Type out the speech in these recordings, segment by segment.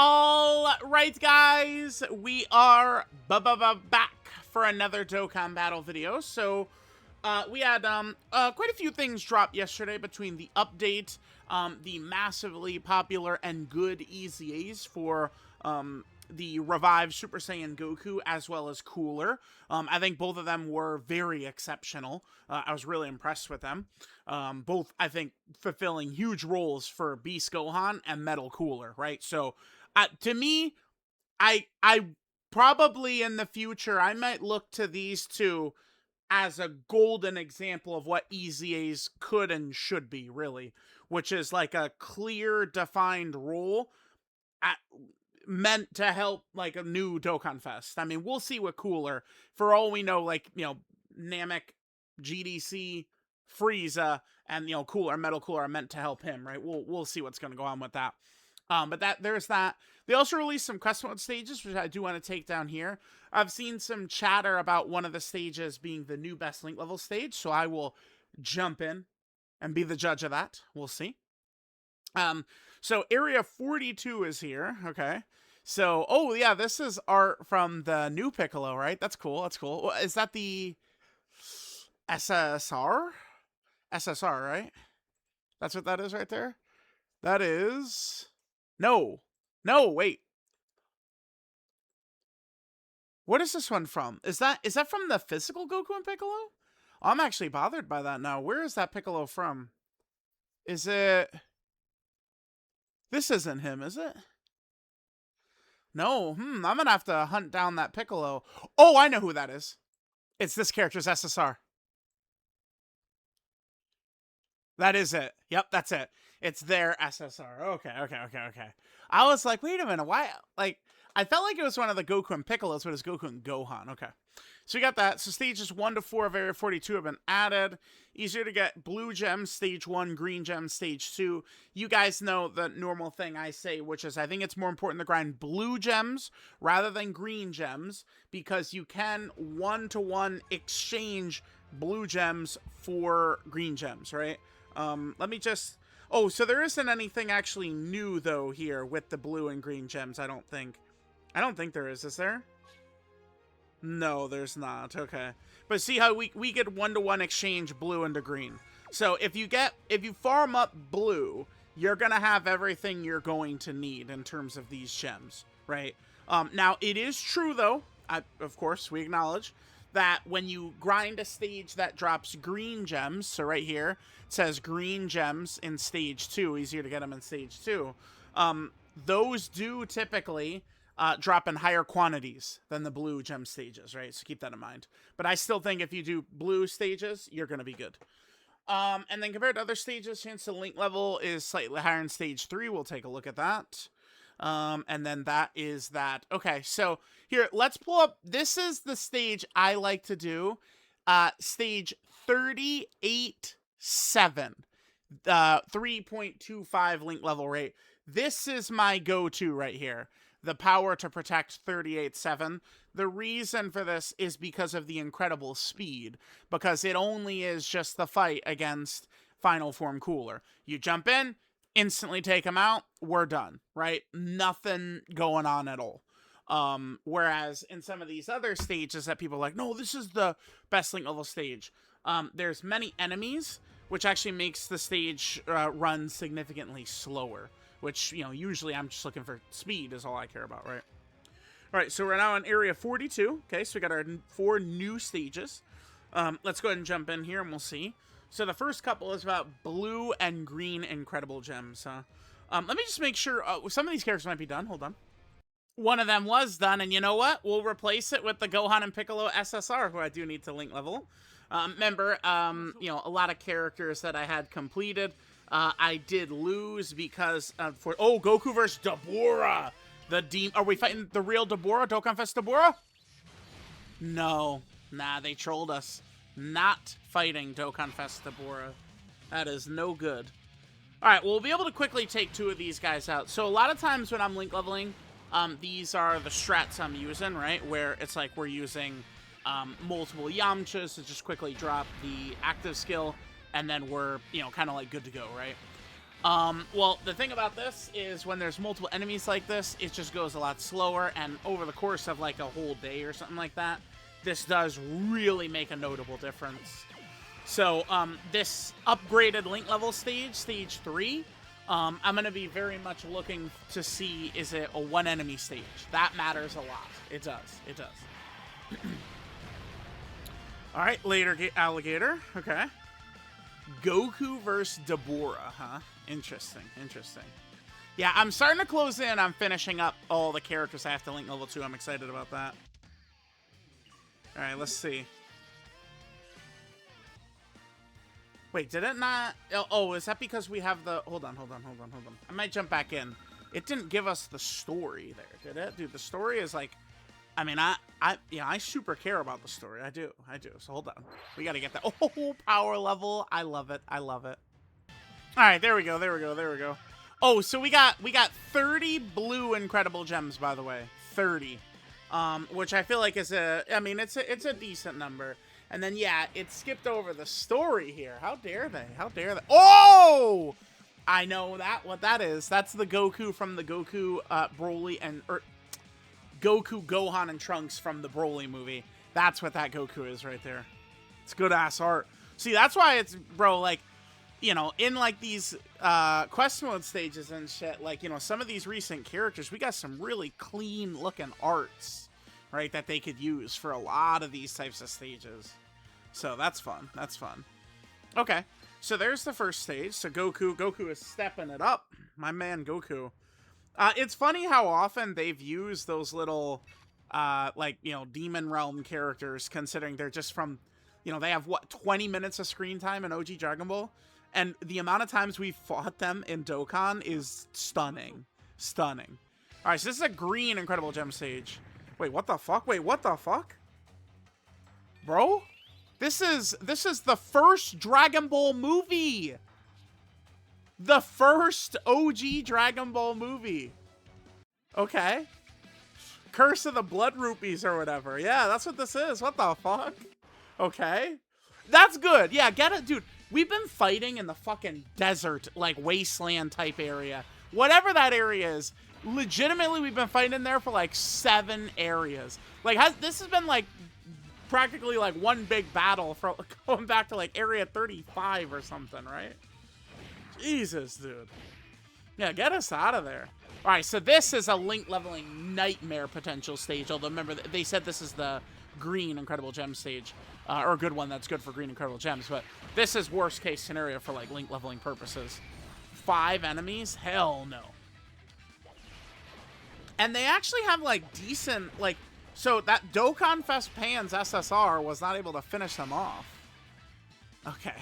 All right, guys, we are back for another Dokkan battle video. So, we had quite a few things drop yesterday between the update, the massively popular and good EZAs for the revived Super Saiyan Goku, as well as Cooler. I think both of them were very exceptional. I was really impressed with them. Both, I think, fulfilling huge roles for Beast Gohan and Metal Cooler, right? So, to me, I probably in the future, I might look to these two as a golden example of what EZAs could and should be, really, which is like a clear, defined role at, meant to help like a new Dokkan Fest. I mean, we'll see with Cooler. For all we know, like, Namek, GDC, Frieza, and Cooler, Metal Cooler are meant to help him, right? We'll see what's going to go on with that. But there's that. They also released some custom mode stages, which I do want to take down here. I've seen some chatter about one of the stages being the new best link level stage, so I will jump in and be the judge of that. We'll see. So Area 42 is here, okay. So, oh yeah, this is art from the new Piccolo, right? That's cool, that's cool. Is that the SSR? SSR, right? That's what that is right there? That is... No, wait. What is this one from? Is that from the physical Goku and Piccolo? I'm actually bothered by that now. Where is that Piccolo from? Is it... This isn't him, is it? No, I'm gonna have to hunt down that Piccolo. Oh, I know who that is. It's this character's SSR. That is it. Yep, that's it. It's their SSR. Okay. I was like, wait a minute, why? Like, I felt like it was one of the Goku and Piccolos, but it's Goku and Gohan. Okay. So we got that. So stages 1 to 4 of Area 42 have been added. Easier to get blue gems, stage 1, green gems, stage 2. You guys know the normal thing I say, which is I think it's more important to grind blue gems rather than green gems, because you can one-to-one exchange blue gems for green gems, right? Let me just... Oh, so there isn't anything actually new, though, here with the blue and green gems, I don't think. I don't think there is there? No, there's not. Okay. But see how we get one-to-one exchange blue into green. So if you farm up blue, you're going to have everything you're going to need in terms of these gems, right? Now, it is true, though, of course, we acknowledge, that when you grind a stage that drops green gems, so right here, it says green gems in stage 2, easier to get them in stage 2, those do typically drop in higher quantities than the blue gem stages, right? So keep that in mind. But I still think if you do blue stages, you're going to be good. And then compared to other stages, chance to link level is slightly higher in stage 3. We'll take a look at that. And then that is that. Okay, so here, let's pull up. This is the stage I like to do. Stage 38-7. 3.25 link level rate. This is my go-to right here. The power to protect 38-7. The reason for this is because of the incredible speed. Because it only is just the fight against Final Form Cooler. You jump in, instantly take them out, we're done, right? Nothing going on at all. Whereas in some of these other stages that people are like, no, this is the best link level stage. There's many enemies, which actually makes the stage run significantly slower. Which, usually I'm just looking for speed is all I care about, right? All right, so we're now in Area 42. Okay, so we got our 4 new stages. Let's go ahead and jump in here and we'll see. So the first couple is about blue and green incredible gems. Let me just make sure. Some of these characters might be done. Hold on. One of them was done, and you know what? We'll replace it with the Gohan and Piccolo SSR, who I do need to link level. Remember, a lot of characters that I had completed, I did lose because Goku versus Dabura. Are we fighting the real Dabura? Dokkan Fest Dabura? No. Nah, they trolled us. Not fighting Dokkan Fest Dabura. That is no good. Alright, well, we'll be able to quickly take 2 of these guys out. So a lot of times when I'm link leveling, these are the strats I'm using, right? Where it's like we're using multiple Yamchas to just quickly drop the active skill, and then we're, kind of like good to go, right? Well, the thing about this is when there's multiple enemies like this, it just goes a lot slower, and over the course of like a whole day or something like that, this does really make a notable difference. So, this upgraded Link level stage, stage 3, I'm going to be very much looking to see, is it a one enemy stage? That matters a lot. It does. It does. Alright, later alligator. Okay. Goku versus Deborah, huh? Interesting, interesting. Yeah, I'm starting to close in on finishing up all the characters I have to Link level 2. I'm excited about that. Alright, let's see. Wait, did it not? Oh, is that because we have the... Hold on. I might jump back in. It didn't give us the story there, did it? Dude, the story is like... I mean, I super care about the story. I do. So hold on. We got to get that. Oh, power level. I love it. All right, there we go. Oh, so we got 30 blue incredible gems, by the way. 30. Which I feel like is it's a decent number. And then, yeah, it skipped over the story here. How dare they? Oh! I know what that is. That's the Goku from the Goku, Broly, and... Goku, Gohan, and Trunks from the Broly movie. That's what that Goku is right there. It's good-ass art. See, that's why it's... Bro, like, you know, in, like, these quest mode stages and shit, like, you know, some of these recent characters, we got some really clean-looking arts, right, that they could use for a lot of these types of stages. So that's fun. Okay, so there's the first stage. So Goku is stepping it up. My man Goku. It's funny how often they've used those little, like, you know, Demon Realm characters, considering they're just from, you know, they have, what, 20 minutes of screen time in OG Dragon Ball? And the amount of times we've fought them in Dokkan is stunning. All right, so this is a green Incredible Gem stage. Wait, what the fuck? Bro? This is the first Dragon Ball movie. The first OG Dragon Ball movie. Okay. Curse of the Blood Rupees or whatever. Yeah, that's what this is. What the fuck? Okay. That's good. Yeah, get it, dude. We've been fighting in the fucking desert, like, wasteland type area. Whatever that area is, legitimately, we've been fighting in there for, like, 7 areas. Like, this has been, like, practically, like, one big battle for going back to, like, area 35 or something, right? Jesus, dude. Yeah, get us out of there. All right, so this is a Link leveling nightmare potential stage. Although, remember, they said this is the green Incredible Gem stage. Or a good one that's good for green Incredible Gems. But this is worst case scenario for, like, Link leveling purposes. 5 enemies? Hell no. And they actually have, like, decent, like... So, that Dokkan Fest Pan's SSR was not able to finish them off. Okay.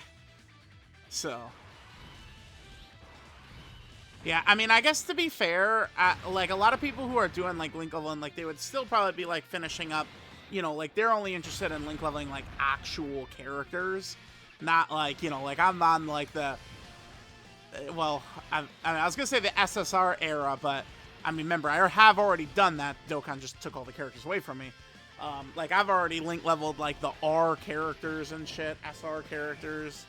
So... Yeah, I mean, I guess to be fair, like, a lot of people who are doing, like, Link leveling, like, they would still probably be, like, finishing up, you know, like, they're only interested in Link leveling, like, actual characters. Not, like, you know, like, I'm on, like, the, well, I was going to say the SSR era, but, I mean, remember, I have already done that. Dokkan just took all the characters away from me. Like, I've already Link leveled, like, the R characters and shit, SR characters,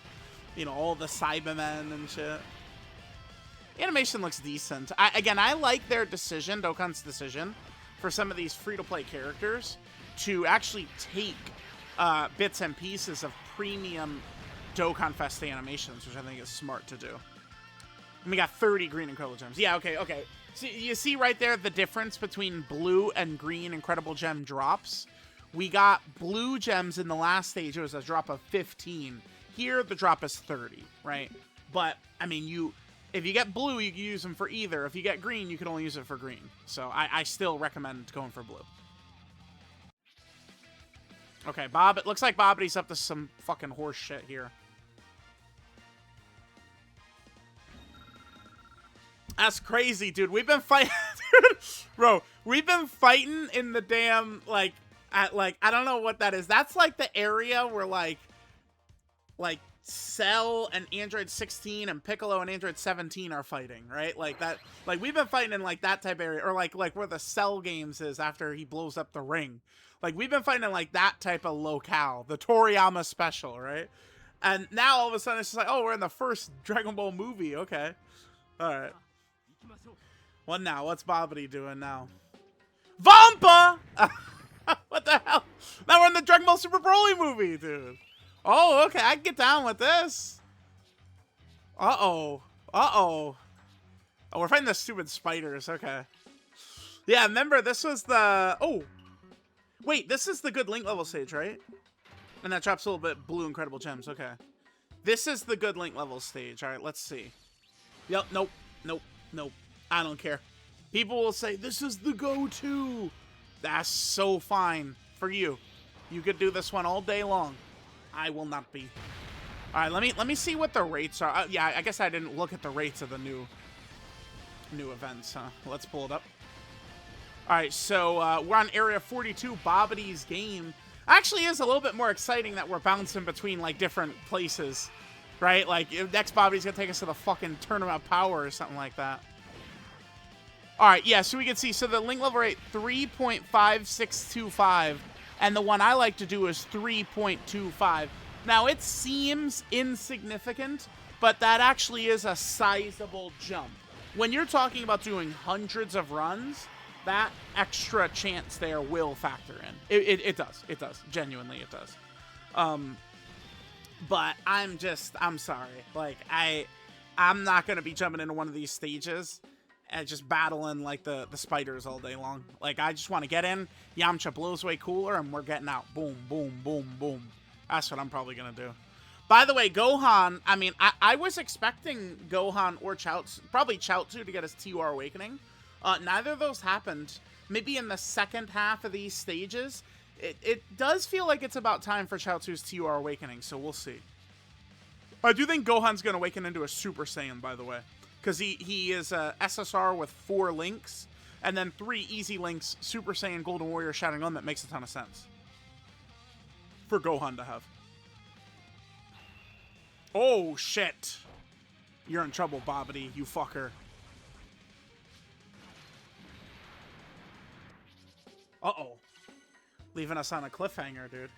you know, all the Cybermen and shit. Animation looks decent. Again, I like their decision, Dokkan's decision, for some of these free-to-play characters to actually take bits and pieces of premium Dokkan Fest animations, which I think is smart to do. And we got 30 green Incredible Gems. Yeah, okay. So you see right there the difference between blue and green Incredible Gem drops? We got blue gems in the last stage. It was a drop of 15. Here, the drop is 30, right? But, I mean, if you get blue, you can use them for either. If you get green, you can only use it for green. So I still recommend going for blue. Okay, Bob. It looks like Bobbity's up to some fucking horse shit here. That's crazy, dude. We've been fighting... Bro, we've been fighting in the damn, like, I don't know what that is. That's, like, the area where, like, Cell and Android 16 and Piccolo and Android 17 are fighting, right? Like that, like we've been fighting in like that type area, or like where the Cell games is after he blows up the ring. Like we've been fighting in like that type of locale, the Toriyama special, right? And now all of a sudden it's just like, oh, we're in the first Dragon Ball movie. Okay. All right. What now? What's Bobbity doing now? Vampa! What the hell? Now we're in the Dragon Ball Super Broly movie, dude. Oh, okay. I can get down with this. Uh-oh. Uh-oh. Oh, we're fighting the stupid spiders. Okay. Yeah, remember, this was the... Oh. Wait, this is the good Link level stage, right? And that drops a little bit blue incredible gems. Okay. This is the good Link level stage. All right, let's see. Yep, nope. Nope. Nope. I don't care. People will say, this is the go-to. That's so fine for you. You could do this one all day long. I will not be. All right, let me see what the rates are. Yeah, I guess I didn't look at the rates of the new events, huh? Let's pull it up. All right, so we're on Area 42, Bobbity's game. Actually is a little bit more exciting that we're bouncing between, like, different places, right? Like, next Bobbity's gonna take us to the fucking Tournament of Power or something like that. All right, yeah, so we can see, so the Link level rate, 3.5625, and the one I like to do is 3.25. Now, it seems insignificant, but that actually is a sizable jump. When you're talking about doing hundreds of runs, that extra chance there will factor in. It does. It does. Genuinely, it does. But I'm sorry. Like, I'm not going to be jumping into one of these stages and just battling, like, the spiders all day long. Like, I just want to get in, Yamcha blows away cooler, and we're getting out. Boom, boom, boom, boom. That's what I'm probably going to do. By the way, Gohan, I mean, I was expecting Gohan or Chaozu, probably Chaozu to get his TUR Awakening. Neither of those happened. Maybe in the second half of these stages. It does feel like it's about time for Chaozu's TUR Awakening, so we'll see. I do think Gohan's going to awaken into a Super Saiyan, by the way. Because he is a SSR with 4 links, and then 3 easy links, Super Saiyan, Golden Warrior, Shattering Limit. Makes a ton of sense for Gohan to have. Oh, shit. You're in trouble, Bobbity, you fucker. Uh-oh. Leaving us on a cliffhanger, dude.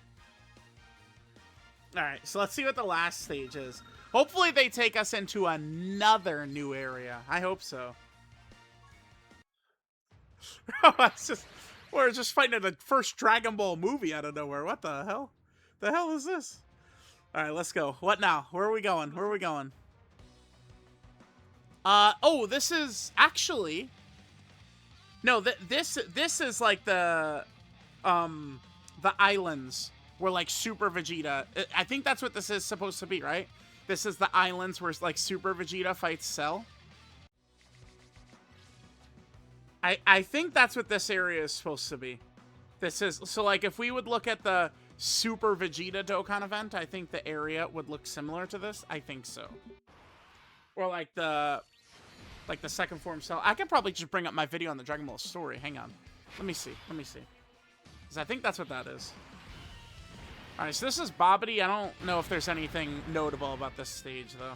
Alright, so let's see what the last stage is. Hopefully they take us into another new area. I hope so. We're just fighting the first Dragon Ball movie out of nowhere. What the hell? The hell is this? Alright, let's go. What now? Where are we going? Where are we going? Oh, this is actually... No, this is like the islands where, like, Super Vegeta... I think that's what this is supposed to be, right? This is the islands where, like, Super Vegeta fights Cell. I think that's what this area is supposed to be. This is... So, like, if we would look at the Super Vegeta Dokkan event, I think the area would look similar to this. I think so. Or, like, the second form Cell. I could probably just bring up my video on the Dragon Ball story. Hang on. Let me see. Let me see. Because I think that's what that is. Alright, so this is Bobbity. I don't know if there's anything notable about this stage, though.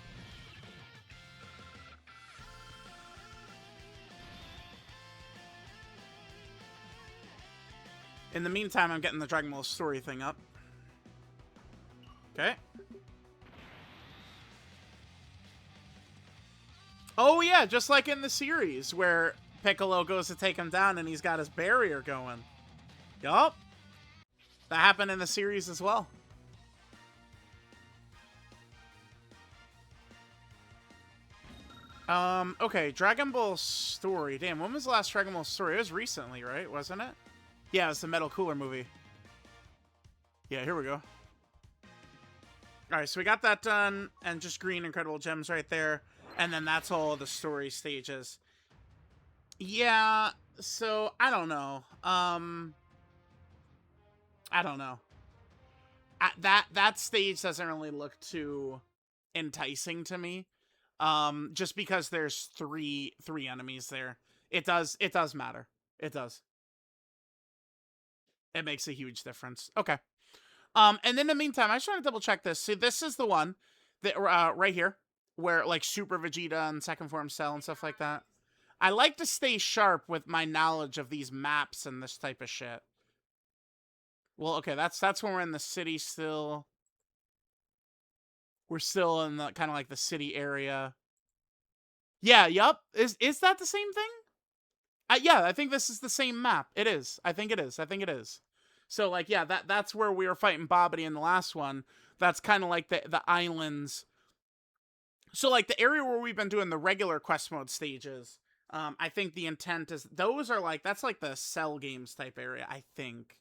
In the meantime, I'm getting the Dragon Ball story thing up. Okay. Oh, yeah, just like in the series, where Piccolo goes to take him down and he's got his barrier going. Yup. That happened in the series as well. Okay, Dragon Ball story. Damn, when was the last Dragon Ball story? It was recently, right? Wasn't it? Yeah, it was the Metal Cooler movie. Yeah, here we go. Alright, so we got that done, and just green incredible gems right there. And then that's all the story stages. Yeah, so, I don't know. I don't know. That stage doesn't really look too enticing to me. Just because there's three enemies there. It does matter. It does. It makes a huge difference. Okay. And in the meantime, I just want to double check this. See, this is the one that right here, where, like, Super Vegeta and Second Form Cell and stuff like that. I like to stay sharp with my knowledge of these maps and this type of shit. Well, okay, that's when we're in the city still. We're still in the kind of like the city area. Yeah, yup. Is that the same thing? Yeah, I think this is the same map. It is. I think it is. I think it is. So like, yeah, that's where we were fighting Bobbity in the last one. That's kind of like the islands. So like the area where we've been doing the regular quest mode stages. I think the intent is those are like that's like the Cell Games type area. I think.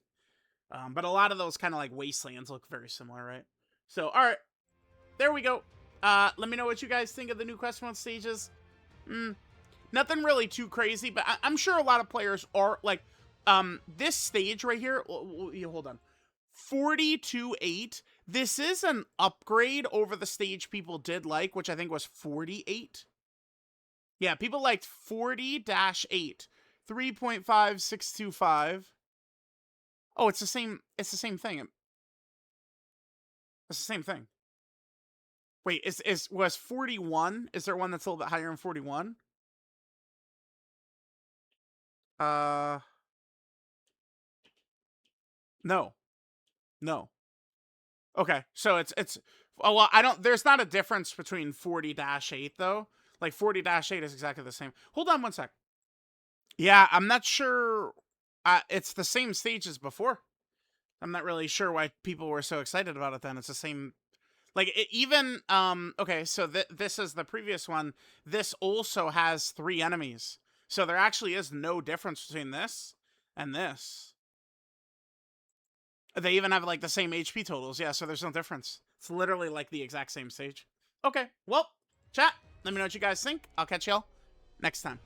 But a lot of those kind of like wastelands look very similar, right? So all right, there we go. Let me know what you guys think of the new quest mode stages. Nothing really too crazy, but I'm sure a lot of players are like, this stage right here. Hold on, 42-8. This is an upgrade over the stage people did like, which I think was 48. Yeah, people liked 40-8, 3.5625. Oh, it's the same. It's the same thing. It's the same thing. Wait, was 41? Is there one that's a little bit higher than 41? No. No. Okay, so it's oh well, I don't there's not a difference between 40-8 though. Like 40-8 is exactly the same. Hold on one sec. Yeah, I'm not sure it's the same stage as before. I'm not really sure why people were so excited about it then. It's the same like even okay, so this is the previous one. This also has 3 enemies. So there actually is no difference between this and this. They even have like the same HP totals. Yeah, so there's no difference. It's literally like the exact same stage. Okay, well, chat, let me know what you guys think. I'll catch y'all next time.